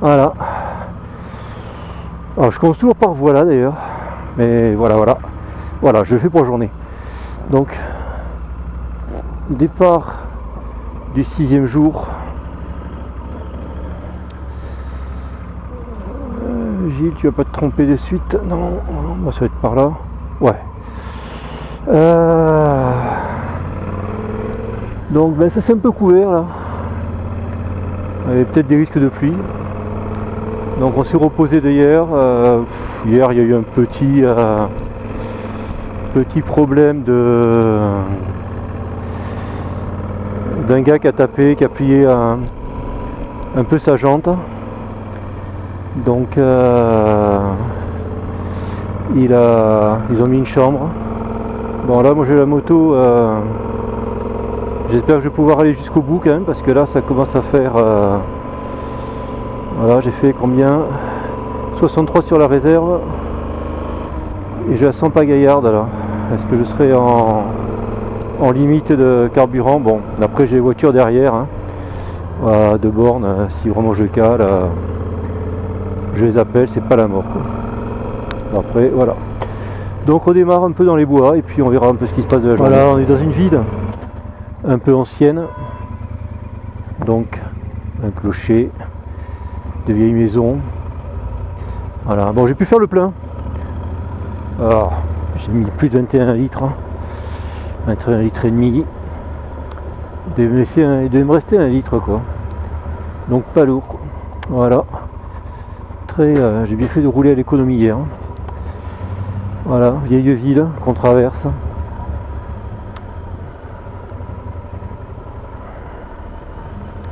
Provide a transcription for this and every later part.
Voilà. Alors je commence toujours par voilà d'ailleurs. Mais voilà. Voilà, je le fais pour la journée. Donc, départ du 6e jour. Gilles, tu vas pas te tromper de suite? Non, moi ça va être par là. Ouais. Donc ben, ça c'est un peu couvert là. Il y a peut-être des risques de pluie. Donc on s'est reposé d'hier. Hier il y a eu un petit problème d'un gars qui a tapé, qui a plié un peu sa jante. Donc ils ont mis une chambre. Bon là moi j'ai la moto, j'espère que je vais pouvoir aller jusqu'au bout quand même parce que là ça commence à faire voilà, j'ai fait combien, 63 sur la réserve et je la sens pas gaillarde là. Est-ce que je serai en limite de carburant? Bon, après j'ai les voitures derrière hein, de borne, si vraiment je cale je les appelle, c'est pas la mort quoi. Après voilà, donc on démarre un peu dans les bois et puis on verra un peu ce qui se passe de la journée. Voilà, on est dans une ville un peu ancienne, donc un clocher, de vieilles maisons. Voilà, bon j'ai pu faire le plein. Alors j'ai mis plus de 21 litres, 21 litres et demi. Il devait me rester 1 litre quoi. Donc pas lourd quoi. Voilà. J'ai bien fait de rouler à l'économie hier. Voilà, vieille ville qu'on traverse.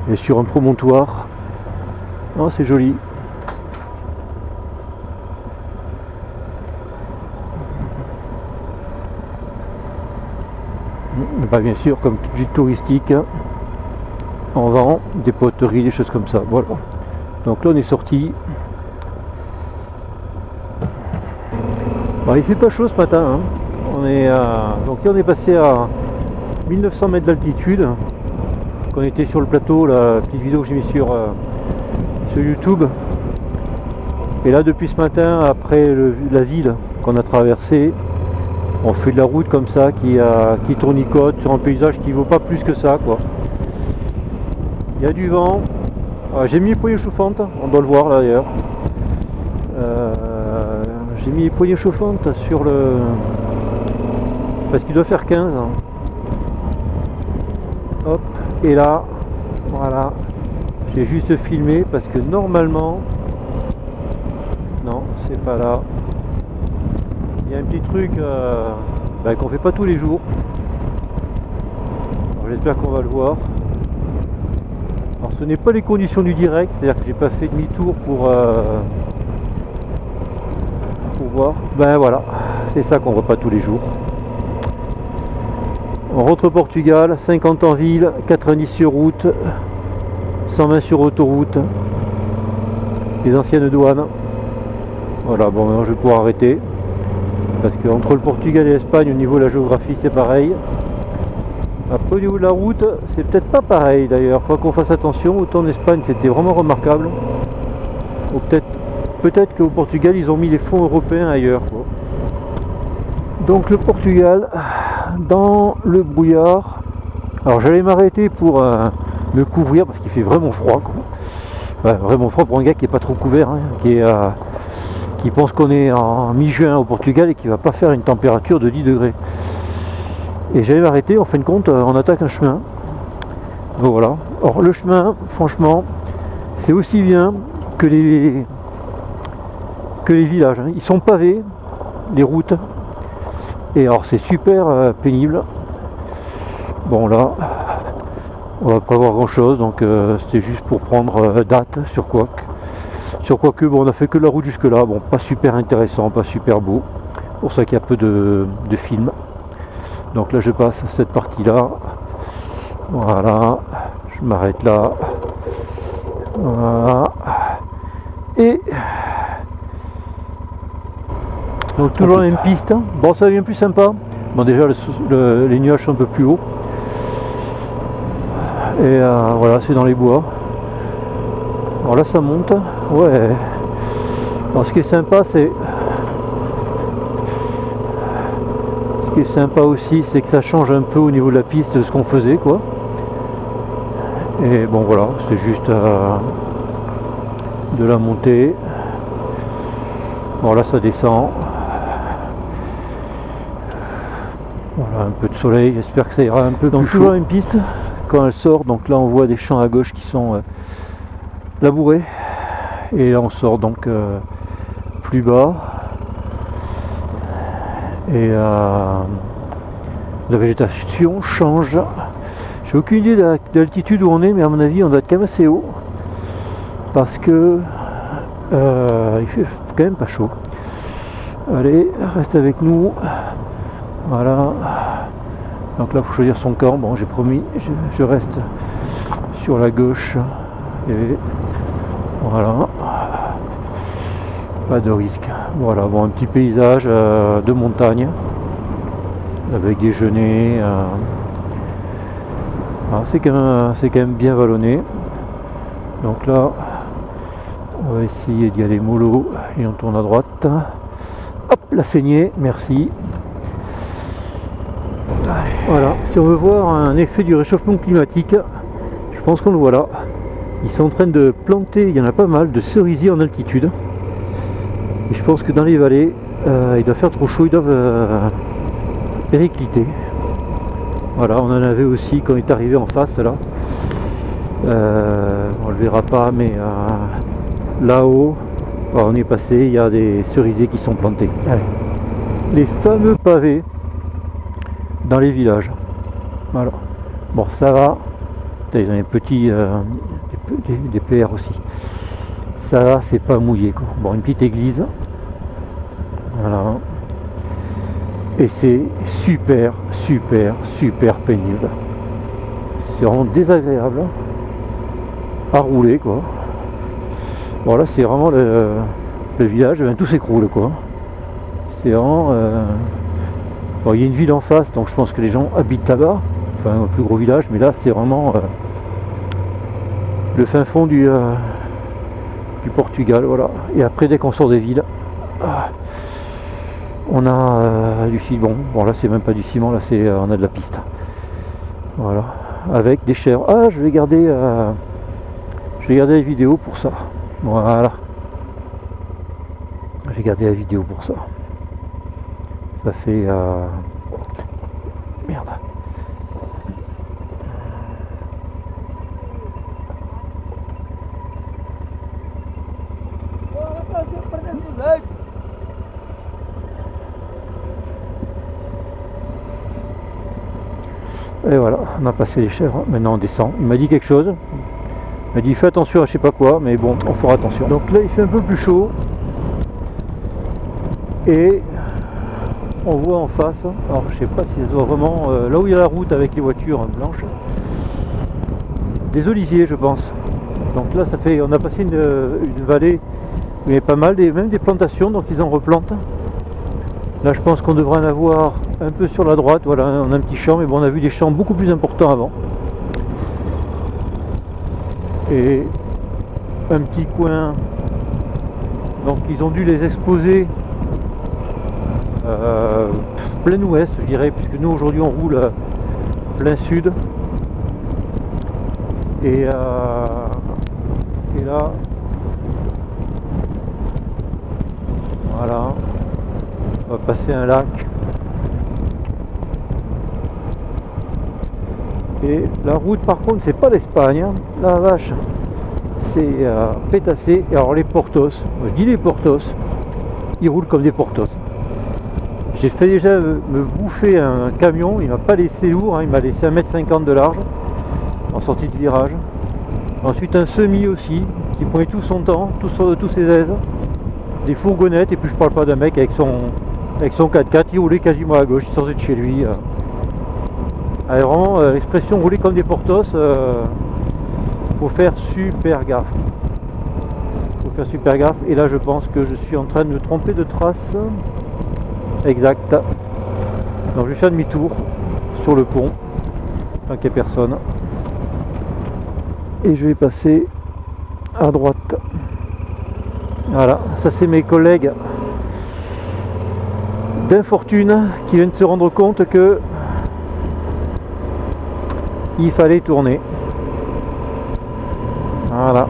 Et sur un promontoire. Oh, c'est joli. Bah, bien sûr, comme toute ville touristique, on vend des poteries, des choses comme ça. Voilà. Donc là, on est sorti. Bon, il fait pas chaud ce matin. Hein. Donc là, on est passé à 1900 mètres d'altitude. On était sur le plateau, la petite vidéo que j'ai mis sur YouTube. Et là depuis ce matin, après la ville qu'on a traversée, on fait de la route comme ça qui tournicote sur un paysage qui vaut pas plus que ça quoi. Il y a du vent. J'ai mis les poignées chauffantes, on doit le voir là d'ailleurs. J'ai mis les poignées chauffantes sur le... parce qu'il doit faire 15. Hop, et là, voilà, j'ai juste filmé parce que normalement, non, c'est pas là. Il y a un petit truc qu'on fait pas tous les jours. J'espère qu'on va le voir. Alors ce n'est pas les conditions du direct, c'est-à-dire que j'ai pas fait demi-tour pour voir. Ben voilà, c'est ça qu'on voit pas tous les jours. On rentre au Portugal, 50 en ville, 90 sur route, 120 sur autoroute, les anciennes douanes. Voilà, bon maintenant je vais pouvoir arrêter, parce que entre le Portugal et l'Espagne, au niveau de la géographie c'est pareil. Après au niveau de la route, c'est peut-être pas pareil d'ailleurs, il faut qu'on fasse attention. Autant en Espagne c'était vraiment remarquable, ou peut-être qu'au Portugal ils ont mis les fonds européens ailleurs quoi. Donc le Portugal, dans le brouillard. Alors j'allais m'arrêter pour me couvrir parce qu'il fait vraiment froid quoi. Ouais, vraiment froid pour un gars qui est pas trop couvert, hein, qui pense qu'on est en mi-juin au Portugal et qui va pas faire une température de 10 degrés. Et j'allais m'arrêter, en fin de compte on attaque un chemin. Donc voilà. Or le chemin, franchement, c'est aussi bien que les villages, hein. Ils sont pavés, les routes. Et alors c'est super pénible. Bon là, on va pas voir grand chose, donc c'était juste pour prendre date sur quoi que bon, on a fait que la route jusque là, bon pas super intéressant, pas super beau, pour ça qu'il y a peu de films. Donc là je passe cette partie là, voilà, je m'arrête là, voilà, et donc toujours la même piste. Bon ça devient plus sympa. Bon déjà les nuages sont un peu plus hauts. Et voilà, c'est dans les bois. Alors là ça monte. Ouais. Alors ce qui est sympa, c'est... Ce qui est sympa aussi, c'est que ça change un peu au niveau de la piste de ce qu'on faisait, quoi. Et bon voilà, c'est juste de la montée. Bon là ça descend. Voilà, un peu de soleil, j'espère que ça ira un peu. Donc toujours une piste quand elle sort, donc là on voit des champs à gauche qui sont labourés. Et là on sort donc plus bas. Et la végétation change. J'ai aucune idée de l'altitude où on est, mais à mon avis on doit être quand même assez haut. Parce que il fait quand même pas chaud. Allez, reste avec nous. Voilà. Donc là il faut choisir son camp. Bon, j'ai promis, je reste sur la gauche. Et voilà. Pas de risque. Voilà, bon, un petit paysage de montagne. Avec des genêts. C'est quand même bien vallonné. Donc là, on va essayer d'y aller mollo et on tourne à droite. Hop, la saignée, merci. Voilà, si on veut voir un effet du réchauffement climatique, je pense qu'on le voit là. Ils sont en train de planter, il y en a pas mal, de cerisiers en altitude. Et je pense que dans les vallées, il doit faire trop chaud, ils doivent péricliter. Voilà, on en avait aussi quand il est arrivé en face là. On le verra pas, mais là-haut, on y est passé, il y a des cerisiers qui sont plantés. Allez. Les fameux pavés dans les villages. Voilà. Bon, ça va. Ils ont des petits des PR aussi. Ça va, c'est pas mouillé quoi. Bon, une petite église. Voilà. Et c'est super pénible. C'est vraiment désagréable à rouler quoi. Bon là c'est vraiment le village, tout s'écroule quoi. C'est vraiment bon, il y a une ville en face, donc je pense que les gens habitent là-bas, enfin un plus gros village, mais là c'est vraiment le fin fond du Portugal, voilà. Et après dès qu'on sort des villes, on a du ciment. Bon là c'est même pas du ciment, là c'est on a de la piste. Voilà. Avec des chèvres. Ah, je vais garder la vidéo pour ça. Voilà. Je vais garder la vidéo pour ça. Ça fait merde. Et voilà, on a passé les chèvres, maintenant on descend. Il m'a dit quelque chose, il m'a dit fais attention à je sais pas quoi, mais bon, on fera attention. Donc là il fait un peu plus chaud, et on voit en face, alors je sais pas si ça se voit vraiment, là où il y a la route avec les voitures blanches, des oliviers je pense. Donc là ça fait, on a passé une vallée où il y avait pas mal, même des plantations, donc ils en replantent. Là je pense qu'on devrait en avoir un peu sur la droite, voilà, on a un petit champ, mais bon on a vu des champs beaucoup plus importants avant. Et un petit coin, donc ils ont dû les exposer plein ouest je dirais, puisque nous aujourd'hui on roule plein sud. Et là, voilà. On va passer un lac et la route par contre c'est pas l'Espagne, hein. La vache c'est pétassé. Et alors les Portos, moi je dis les Portos, ils roulent comme des Portos. J'ai fait déjà me bouffer un camion, il m'a pas laissé lourd, hein. Il m'a laissé 1,50 m de large en sortie de virage. Ensuite un semi aussi qui prenait tout son temps, tous ses aises, des fourgonnettes, et puis je parle pas d'un mec avec son 4x4, il roulait quasiment à gauche, il sortait de chez lui. Alors vraiment, l'expression rouler comme des Portos, faut faire super gaffe. Et là je pense que je suis en train de me tromper de trace. Exact. Donc je vais faire demi-tour sur le pont, tant qu'il n'y a personne. Et je vais passer à droite. Voilà, ça c'est mes collègues d'Infortune qui viennent de se rendre compte que il fallait tourner. Voilà.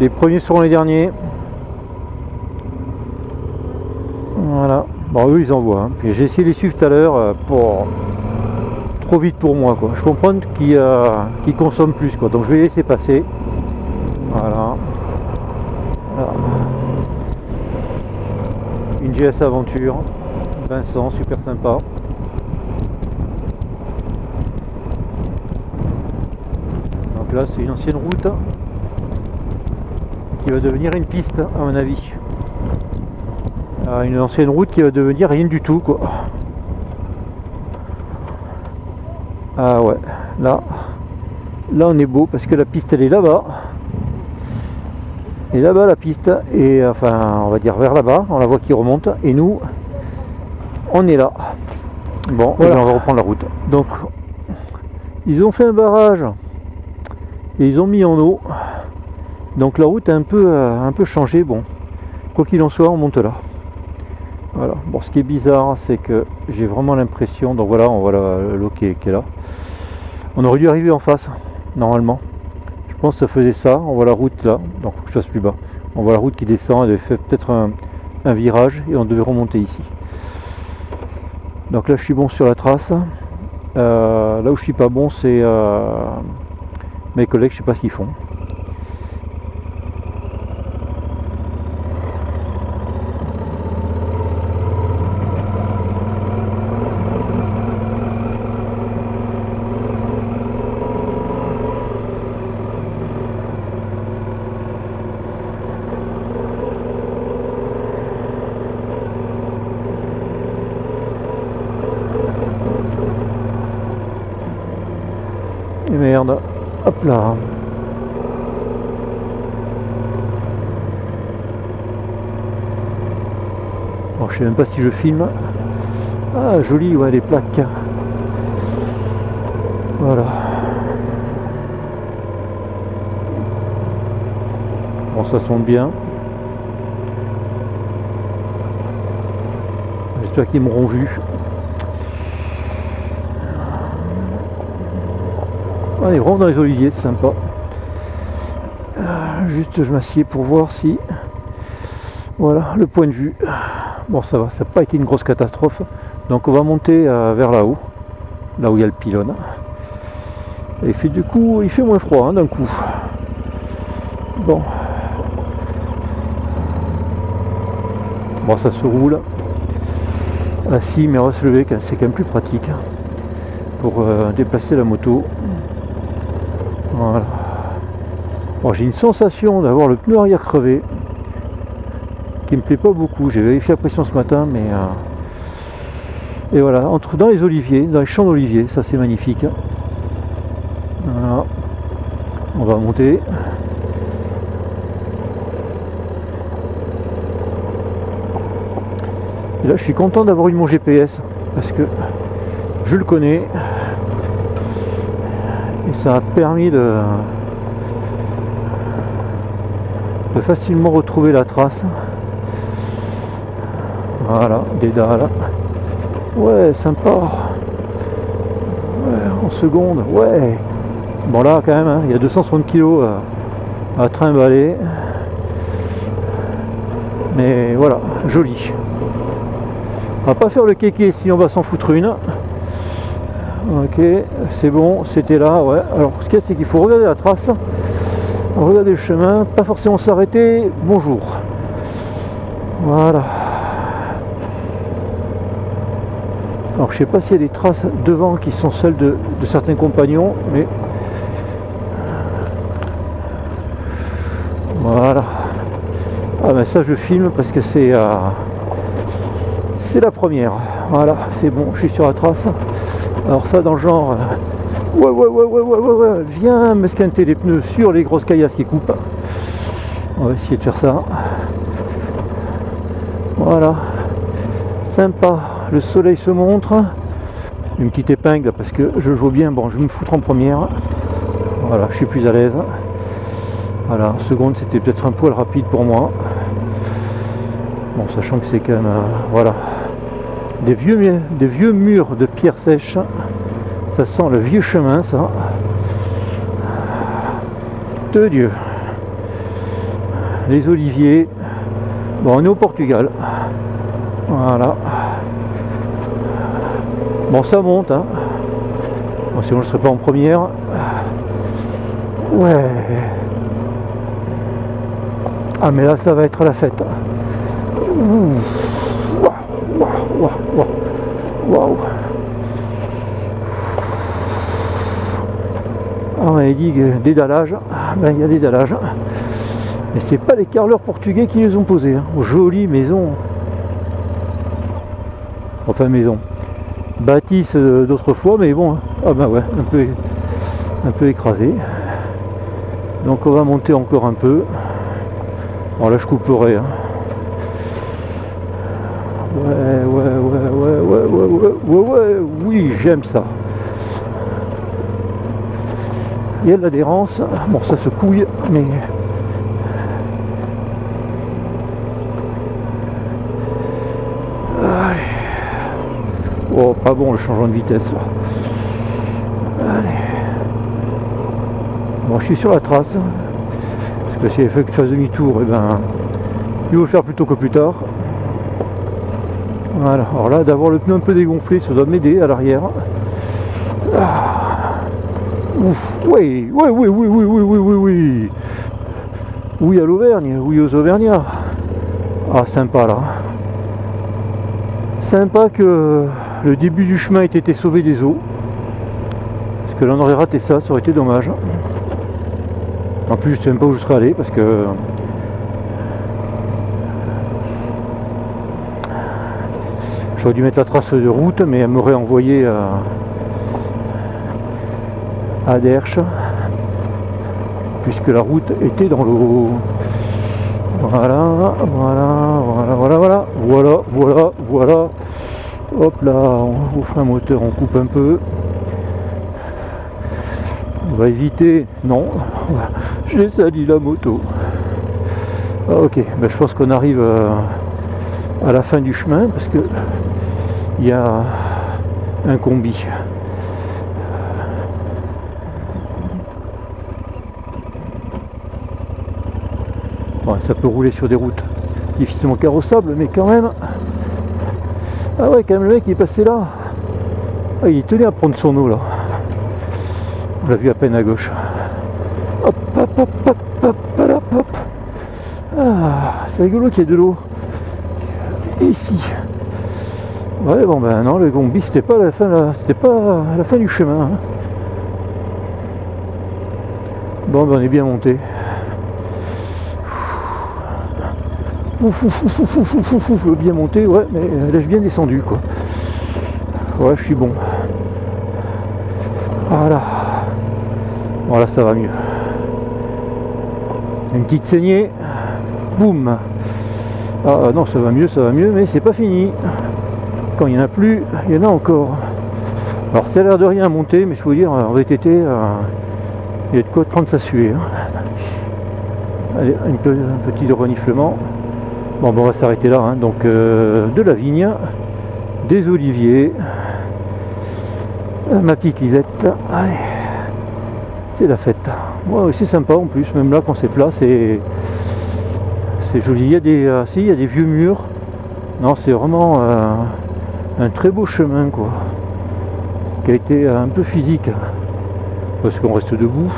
Les premiers seront les derniers. Voilà. Bon, eux ils envoient. Hein. Puis j'ai essayé de les suivre tout à l'heure pour trop vite pour moi, quoi. Je comprends qu'ils consomment plus, quoi. Donc je vais les laisser passer. Voilà. Voilà. Une GS Aventure. Vincent, super sympa. Donc là c'est une ancienne route qui va devenir une piste à mon avis. Une ancienne route qui va devenir rien du tout, quoi. Ah ouais, là on est beau parce que la piste elle est là-bas. Et là-bas la piste est, enfin on va dire vers là-bas, on la voit qui remonte et nous on est là. Bon, voilà. Et on va reprendre la route. Donc ils ont fait un barrage et ils ont mis en eau. Donc la route a un peu changé. Bon, quoi qu'il en soit, on monte là. Voilà. Bon, ce qui est bizarre, c'est que j'ai vraiment l'impression. Donc voilà, on voit l'eau qui est là. On aurait dû arriver en face, normalement. Je pense que ça faisait ça. On voit la route là. Donc je passe plus bas. On voit la route qui descend. Elle avait fait peut-être un virage et on devait remonter ici. Donc là, je suis bon sur la trace. Là où je suis pas bon, c'est mes collègues. Je sais pas ce qu'ils font. Et merde, hop là. Bon, je sais même pas si je filme. Ah, joli, ouais, les plaques. Voilà. Bon, ça sonne bien. J'espère qu'ils m'auront vu. Allez, vraiment dans les oliviers, c'est sympa. Juste, je m'assieds pour voir si... Voilà, le point de vue. Bon, ça va, ça n'a pas été une grosse catastrophe. Donc on va monter vers là-haut, là où il y a le pylône. Et fait, du coup, il fait moins froid hein, d'un coup. Bon. Bon, ça se roule. Assis, mais on va se lever, c'est quand même plus pratique pour déplacer la moto. Voilà. Bon, j'ai une sensation d'avoir le pneu arrière crevé qui me plaît pas beaucoup. J'ai vérifié la pression ce matin, mais et voilà, dans les oliviers, dans les champs d'oliviers, ça c'est magnifique. Voilà. On va monter. Et là, je suis content d'avoir eu mon GPS parce que je le connais. Et ça a permis de facilement retrouver la trace. Voilà, des dalles. Ouais, sympa. Ouais, en seconde, ouais. Bon là quand même, hein, il y a 260 kg à trimballer. Mais voilà, joli. On va pas faire le kéké si on va s'en foutre une. Ok, c'est bon, c'était là, ouais. Alors ce qu'il y a, c'est qu'il faut regarder la trace, regarder le chemin, pas forcément s'arrêter. Bonjour. Voilà. Alors je sais pas s'il y a des traces devant qui sont celles de certains compagnons, mais voilà. Ah ben ça je filme parce que c'est la première. Voilà, c'est bon, je suis sur la trace. Alors ça dans le genre ouais, viens m'esquinter les pneus sur les grosses caillasses qui coupent. On va essayer de faire ça. Voilà, sympa. Le soleil se montre. Une petite épingle parce que je le vois bien. Bon, je vais me foutre en première. Voilà, je suis plus à l'aise. Voilà, en seconde c'était peut-être un poil rapide pour moi. Bon, sachant que c'est quand même voilà, des vieux murs de pierre sèche. Ça sent le vieux chemin, ça. De Dieu. Les oliviers. Bon, on est au Portugal. Voilà. Bon, ça monte, hein. Bon, sinon je serais pas en première. Ouais. Ah, mais là ça va être la fête. Waouh. Ah, on avait dit dédalage. Ben, il y a dédalage. Mais c'est pas les carreleurs portugais qui les ont posés. Hein. Jolie maison. Enfin maison. Bâtisse d'autrefois, mais bon. Ah ben ouais, un peu écrasé. Donc on va monter encore un peu. Bon là je couperai. Hein. Ouais, oui, j'aime ça. Il y a de l'adhérence. Bon, ça se couille, mais... Allez. Oh, pas bon le changement de vitesse, là. Allez. Bon, je suis sur la trace. Parce que s'il fait que je fasse demi-tour, et ben... il faut le faire plus tôt que plus tard. Voilà, alors là d'avoir le pneu un peu dégonflé, ça doit m'aider à l'arrière. Ah. Ouf, oui. Oui à l'Auvergne, oui aux Auvergnats. Ah, sympa là. Sympa que le début du chemin ait été sauvé des eaux. Parce que là on aurait raté ça, ça aurait été dommage. En plus je sais même pas où je serais allé parce que... J'aurais dû mettre la trace de route, mais elle m'aurait envoyé à Derche, puisque la route était dans l'eau. Voilà. Hop là, on frein moteur, on coupe un peu. On va éviter. Non, j'ai sali la moto. Ah, ok, ben, je pense qu'on arrive à la fin du chemin parce que il y a un combi. Bon, ça peut rouler sur des routes difficilement carrossables, mais quand même. Ah ouais, quand même le mec il est passé là. Ah, il tenait à prendre son eau là. On l'a vu à peine à gauche. Hop. Ah, c'est rigolo qu'il y ait de l'eau ici. Ouais, bon ben non, le combi c'était pas la fin, c'était pas la fin du chemin. Hein. Bon ben on est bien monté. Bien monté, ouais, mais là je bien descendu quoi. Ouais, je suis bon. Voilà. Voilà, ça va mieux. Une petite saignée. Boum. Ah non, ça va mieux, mais c'est pas fini. Quand il n'y en a plus, il y en a encore. Alors ça a l'air de rien à monter, mais je peux vous dire, en VTT, il y a de quoi prendre sa suée. Hein. Allez, un petit reniflement. Bon, on va s'arrêter là. Hein. Donc de la vigne, des oliviers, ma petite Lisette. Allez, c'est la fête. Ouais, c'est sympa en plus, même là quand c'est plat, c'est joli. Il y a des vieux murs. Non, c'est vraiment un très beau chemin quoi, qui a été un peu physique parce qu'on reste debout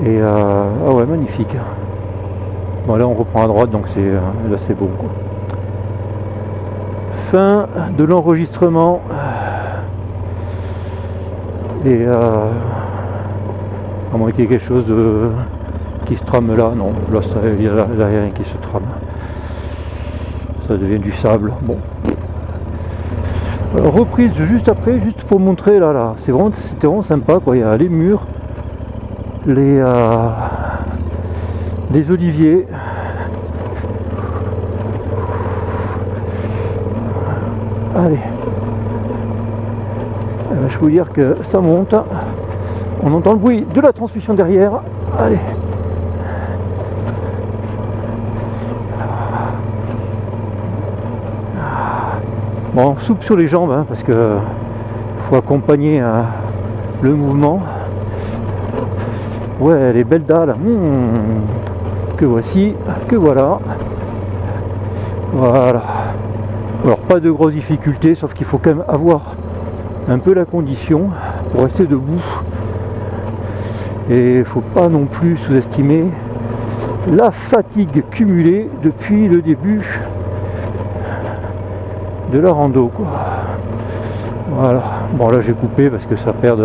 et ah ouais, magnifique. Bon là on reprend à droite, donc là c'est beau quoi. Fin de l'enregistrement et à moins qu'il y ait quelque chose qui se trame là, non, là il n'y a rien qui se trame, ça devient du sable. Bon, reprise juste après, juste pour montrer là, c'était vraiment sympa quoi. Il y a les murs, les oliviers, allez, je peux vous dire que ça monte, on entend le bruit de la transmission derrière. Allez, Bon, soupe sur les jambes, hein, parce que faut accompagner le mouvement. Ouais, les belles dalles, que voici, que voilà. Voilà. Alors pas de grosses difficultés, sauf qu'il faut quand même avoir un peu la condition pour rester debout. Et il faut pas non plus sous-estimer la fatigue cumulée depuis le début de la rando, quoi. Voilà. Bon là j'ai coupé parce que ça perd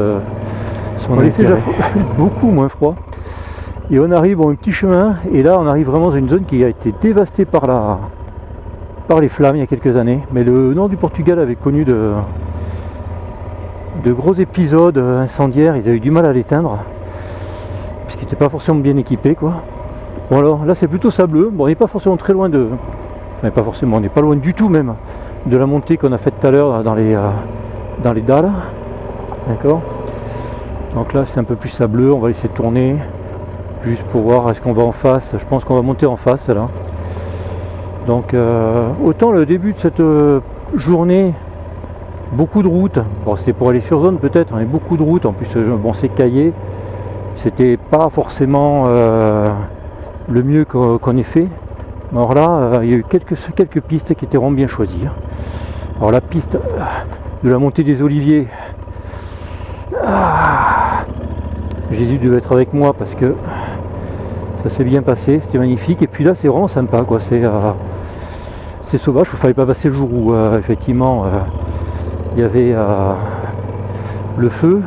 son effet. Déjà beaucoup moins froid. Et on arrive un petit chemin et là on arrive vraiment dans une zone qui a été dévastée par les flammes il y a quelques années. Mais le nord du Portugal avait connu de gros épisodes incendiaires. Ils avaient eu du mal à l'éteindre parce qu'ils n'étaient pas forcément bien équipés, quoi. Bon alors là c'est plutôt sableux. Bon, on n'est pas forcément très loin de... Enfin, pas forcément, on n'est pas loin du tout même de la montée qu'on a faite tout à l'heure dans les dalles. D'accord. Donc là c'est un peu plus sableux, on va laisser tourner juste pour voir est-ce qu'on va en face. Je pense qu'on va monter en face là. Donc autant le début de cette journée, beaucoup de routes. Bon, c'était pour aller sur zone peut-être, mais beaucoup de routes. En plus bon, c'est caillé, c'était pas forcément le mieux qu'on ait fait. Alors là il y a eu quelques pistes qui étaient vraiment bien choisies. Alors la piste de la montée des Oliviers, Jésus devait être avec moi parce que ça s'est bien passé, c'était magnifique. Et puis là c'est vraiment sympa, quoi. C'est sauvage. Il ne fallait pas passer le jour où effectivement il y avait le feu.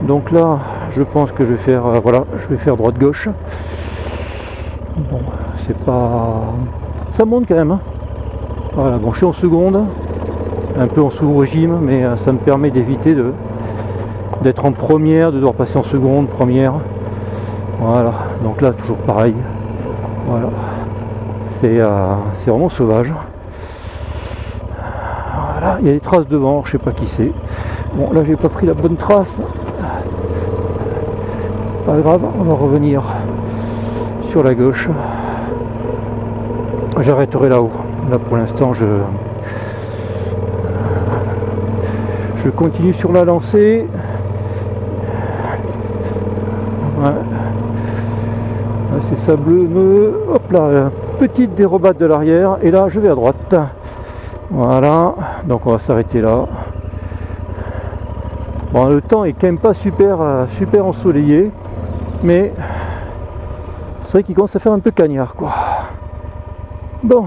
Donc là je pense que je vais faire voilà, je vais faire droite gauche. Bon, c'est pas, ça monte quand même, hein. Voilà, bon, je suis en seconde, un peu en sous-régime, mais ça me permet d'éviter d'être en première, de devoir passer en seconde, première. Voilà, donc là toujours pareil. Voilà, c'est vraiment sauvage. Voilà, il y a des traces devant, je sais pas qui c'est. Bon, là j'ai pas pris la bonne trace. Pas grave, on va revenir sur la gauche. J'arrêterai là-haut. Là pour l'instant je continue sur la lancée. Ouais. Là c'est sableux. Hop là, petite dérobade de l'arrière et là je vais à droite. Voilà, donc on va s'arrêter là. Bon, le temps est quand même pas super ensoleillé, mais c'est vrai qu'il commence à faire un peu cagnard, quoi. Bon.